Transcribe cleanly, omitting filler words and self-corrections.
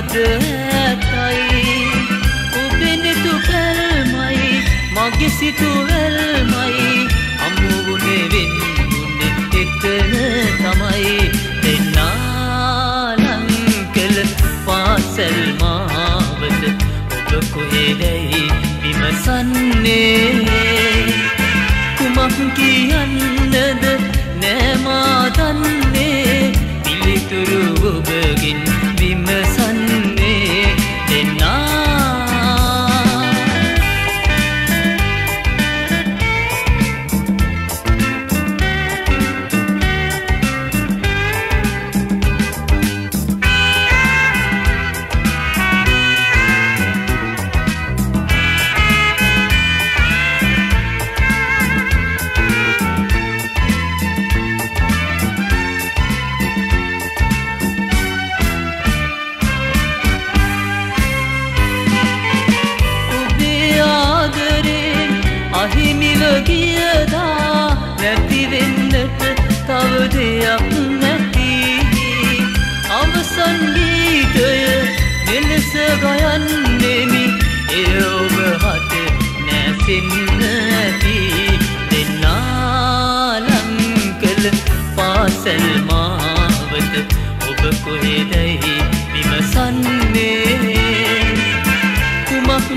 අද ඇතයි ඔබෙනෙතු පැල්මයි මගේ සිතුවල්මයි අමුුණේ වෙන්දුන්නේ එකන තමයි දෙන්නාලං කළ පාසල් මාවත ඔබ කොහෙදැයි විමසන්නේ කුමක් කියන්නද නෑමා දන්නේ පිළිතුරු ඔබගින් විමසන්නේ දෙන්නා අහිමිව ගියදා නැතිවෙන්නට තව දෙයක් නැති අවසන් ගීතය මෙලෙස ගයන්නෙමි එය ඔබ හට නැසෙන්න ඇති දෙන්නාලං කළ පාසල් මාවත ඔබ කොහෙදැයි විමසන්නේ කුමක්